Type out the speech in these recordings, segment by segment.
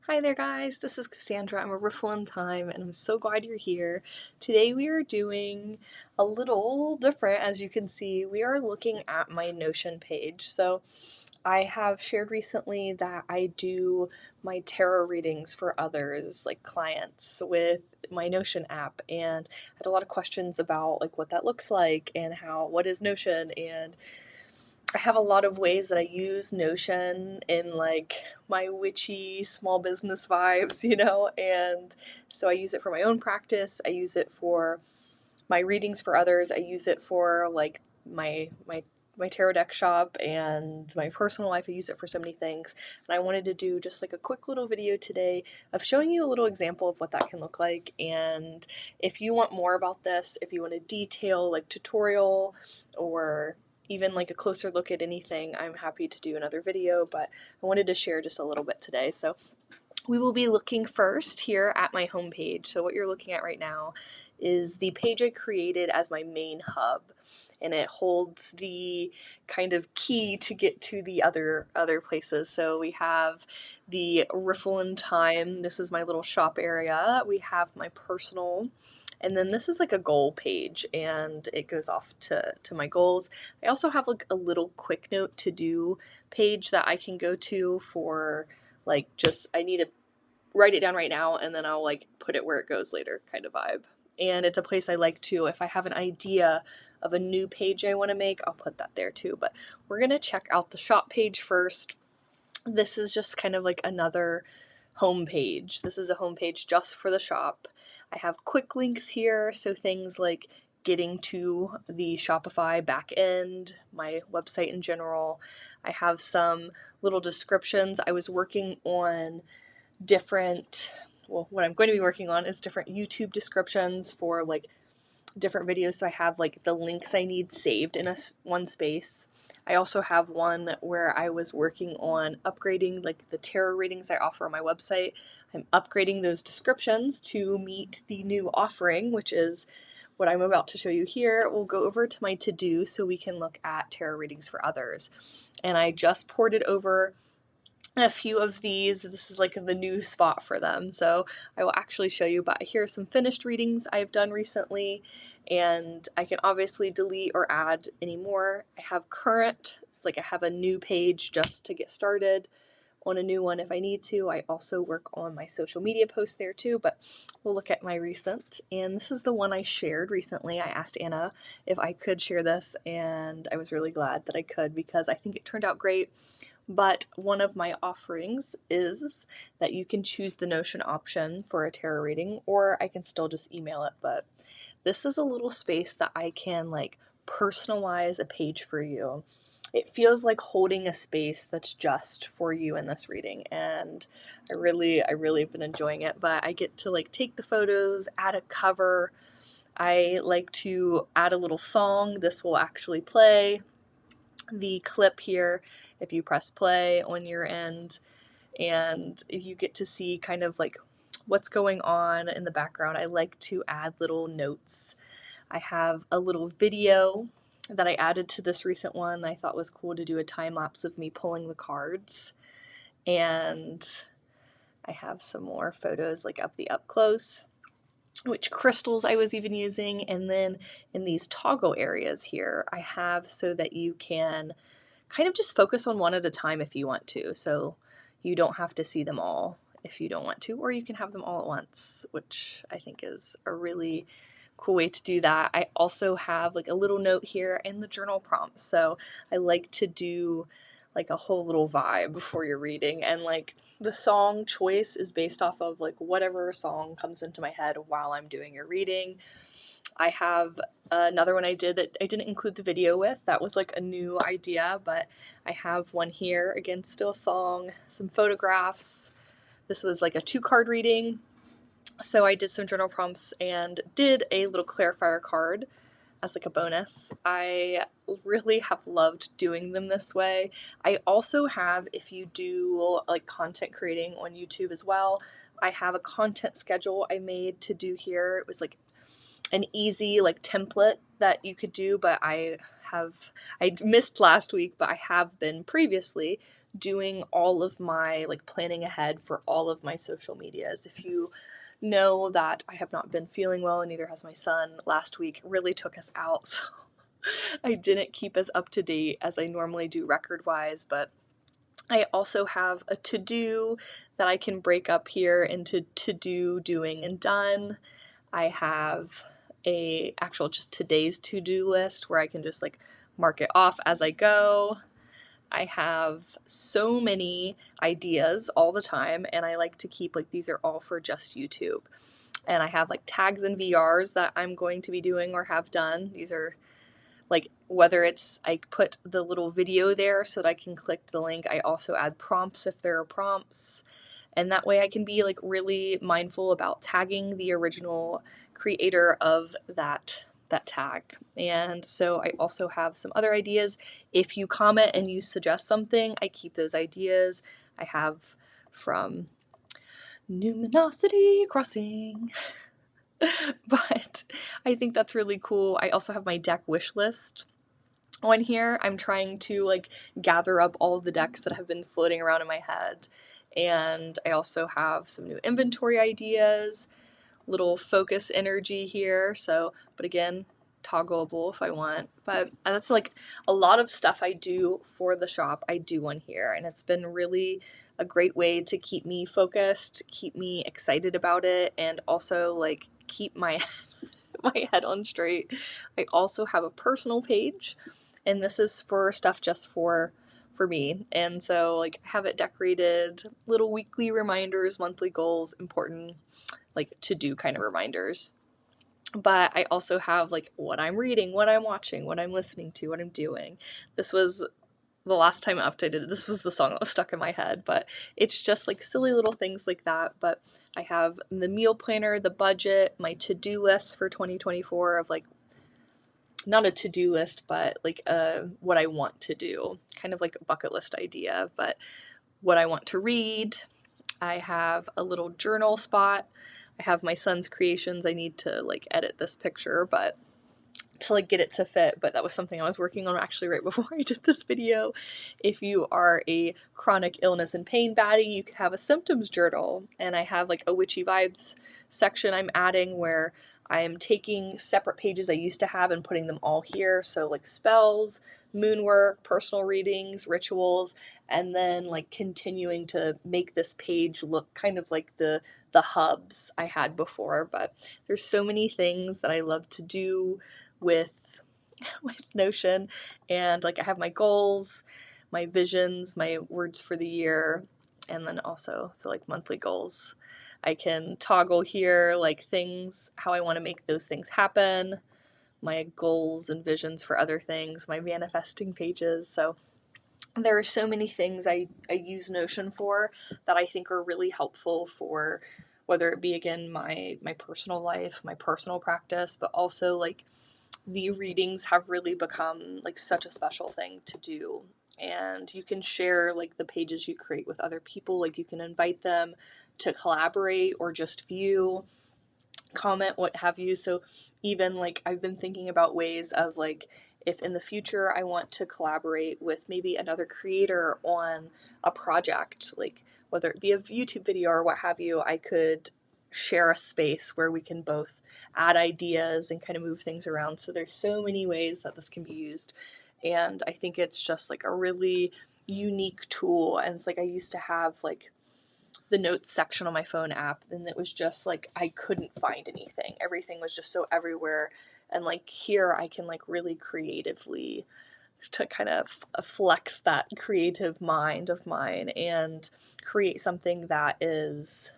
Hi there guys, this is Cassandra. I'm a Riffle in Time and I'm so glad you're here. Today we are doing a little different. As you can see, we are looking at my Notion page. So I have shared recently that I do my tarot readings for others, like clients, with my Notion app, and I had a lot of questions about like what that looks like and what is Notion, and I have a lot of ways that I use Notion in like my witchy small business vibes, and so I use it for my own practice. I use it for my readings for others. I use it for like my tarot deck shop and my personal life. I use it for so many things. And I wanted to do just like a quick little video today of showing you a little example of what that can look like. And if you want more about this, if you want a detail like tutorial or even like a closer look at anything, I'm happy to do another video, but I wanted to share just a little bit today. So we will be looking first here at my home page. So what you're looking at right now is the page I created as my main hub, and it holds the kind of key to get to the other places. So we have the Riffle in Time. This is my little shop area. We have my personal, and then this is like a goal page and it goes off to my goals. I also have like a little quick note to do page that I can go to for like just I need to write it down right now and then I'll like put it where it goes later kind of vibe. And it's a place I like to, if I have an idea of a new page I want to make, I'll put that there too. But we're going to check out the shop page first. This is just kind of like another home page. This is a home page just for the shop. I have quick links here, so things like getting to the Shopify backend, my website in general. I have some little descriptions. I was working on what I'm going to be working on is different YouTube descriptions for like different videos. So I have like the links I need saved in one space. I also have one where I was working on upgrading like the tarot readings I offer on my website. I'm upgrading those descriptions to meet the new offering, which is what I'm about to show you here. We'll go over to my to-do so we can look at tarot readings for others. And I just ported over a few of these. This is like the new spot for them, so I will actually show you, but here are some finished readings I've done recently, and I can obviously delete or add any more. I have current, it's like I have a new page just to get started on a new one if I need to. I also work on my social media posts there too, but we'll look at my recent, and this is the one I shared recently. I asked Anna if I could share this, and I was really glad that I could because I think it turned out great. But one of my offerings is that you can choose the Notion option for a tarot reading, or I can still just email it. But this is a little space that I can like personalize a page for you. It feels like holding a space that's just for you in this reading, and I really have been enjoying it. But I get to like take the photos, add a cover. I like to add a little song. This will actually play the clip here if you press play on your end, and you get to see kind of like what's going on in the background. I like to add little notes. I have a little video that I added to this recent one that I thought was cool to do a time lapse of me pulling the cards, and I have some more photos like of the up close, which crystals I was even using. And then in these toggle areas here, I have so that you can kind of just focus on one at a time if you want to. So you don't have to see them all if you don't want to, or you can have them all at once, which I think is a really cool way to do that. I also have like a little note here and the journal prompts. So I like to do like a whole little vibe before you're reading, and like the song choice is based off of like whatever song comes into my head while I'm doing your reading. I have another one I did that I didn't include the video with. That was like a new idea, but I have one here. Again, still a song, some photographs. This was like a 2-card reading. So I did some journal prompts and did a little clarifier card as like a bonus. I really have loved doing them this way. I also have, if you do like content creating on YouTube as well, I have a content schedule I made to do here. It was like an easy like template that you could do, but I I missed last week, but I have been previously doing all of my like planning ahead for all of my social medias. If you know that I have not been feeling well, and neither has my son, last week really took us out. So I didn't keep as up to date as I normally do record wise, but I also have a to-do that I can break up here into to-do, doing, and done. I have a actual just today's to-do list where I can just like mark it off as I go. I have so many ideas all the time, and I like to keep like these are all for just YouTube. And I have like tags and VRs that I'm going to be doing or have done. These are like whether it's I put the little video there so that I can click the link. I also add prompts if there are prompts. And that way I can be like really mindful about tagging the original creator of that tag. And so I also have some other ideas. If you comment and you suggest something, I keep those ideas. I have from Numinosity Crossing. But I think that's really cool. I also have my deck wish list on here. I'm trying to like gather up all of the decks that have been floating around in my head. And I also have some new inventory ideas, little focus energy here. So, but again, toggleable if I want. But that's like a lot of stuff I do for the shop, I do on here. And it's been really a great way to keep me focused, keep me excited about it, and also like keep my my head on straight. I also have a personal page, and this is for stuff just for me. And so like I have it decorated, little weekly reminders, monthly goals, important like to do kind of reminders. But I also have like what I'm reading, what I'm watching, what I'm listening to, what I'm doing. This was the last time I updated it, this was the song that was stuck in my head, but it's just like silly little things like that. But I have the meal planner, the budget, my to-do list for 2024 of like, not a to-do list, but like what I want to do, kind of like a bucket list idea, but what I want to read. I have a little journal spot. I have my son's creations. I need to like edit this picture, but to like get it to fit, but that was something I was working on actually right before I did this video. If you are a chronic illness and pain baddie, you could have a symptoms journal, and I have like a witchy vibes section I'm adding where I am taking separate pages I used to have and putting them all here, so like spells, moon work, personal readings, rituals, and then like continuing to make this page look kind of like the hubs I had before. But there's so many things that I love to do with Notion, and like I have my goals, my visions, my words for the year, and then also so like monthly goals. I can toggle here like things, how I want to make those things happen, my goals and visions for other things, my manifesting pages. So there are so many things I use Notion for that I think are really helpful for whether it be again my personal life, my personal practice, but also like the readings have really become like such a special thing to do. And you can share like the pages you create with other people, like you can invite them to collaborate or just view, comment, what have you. So even like I've been thinking about ways of like if in the future I want to collaborate with maybe another creator on a project, like whether it be a YouTube video or what have you, I could share a space where we can both add ideas and kind of move things around. So there's so many ways that this can be used, and I think it's just like a really unique tool. And it's like I used to have like the notes section on my phone app, and it was just like I couldn't find anything. Everything was just so everywhere, and like here I can like really creatively to kind of flex that creative mind of mine and create something that is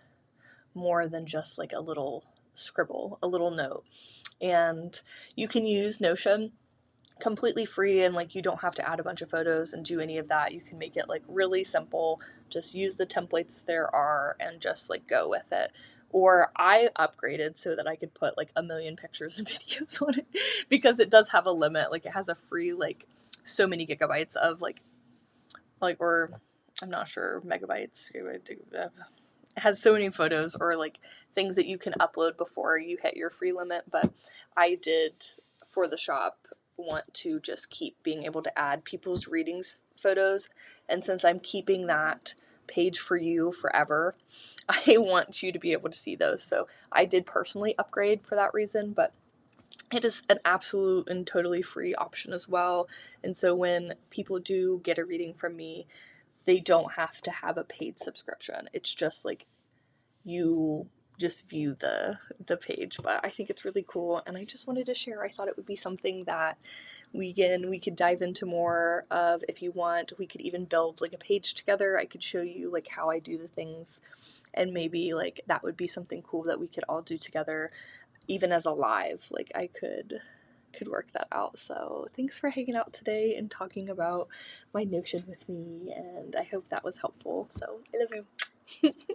more than just like a little scribble, a little note. And you can use Notion completely free, and like you don't have to add a bunch of photos and do any of that. You can make it like really simple, just use the templates there are and just like go with it. Or I upgraded so that I could put like a million pictures and videos on it because it does have a limit. Like it has a free like so many gigabytes of like or I'm not sure megabytes. It has so many photos or like things that you can upload before you hit your free limit. But I did for the shop want to just keep being able to add people's readings photos, and since I'm keeping that page for you forever, I want you to be able to see those. So I did personally upgrade for that reason, but it is an absolute and totally free option as well. And so when people do get a reading from me, they don't have to have a paid subscription. It's just like you just view the page. But I think it's really cool, and I just wanted to share. I thought it would be something that we could dive into more of. If you want, we could even build like a page together. I could show you like how I do the things, and maybe like that would be something cool that we could all do together, even as a live. Like I could work that out. So thanks for hanging out today and talking about my Notion with me, and I hope that was helpful. So I love you.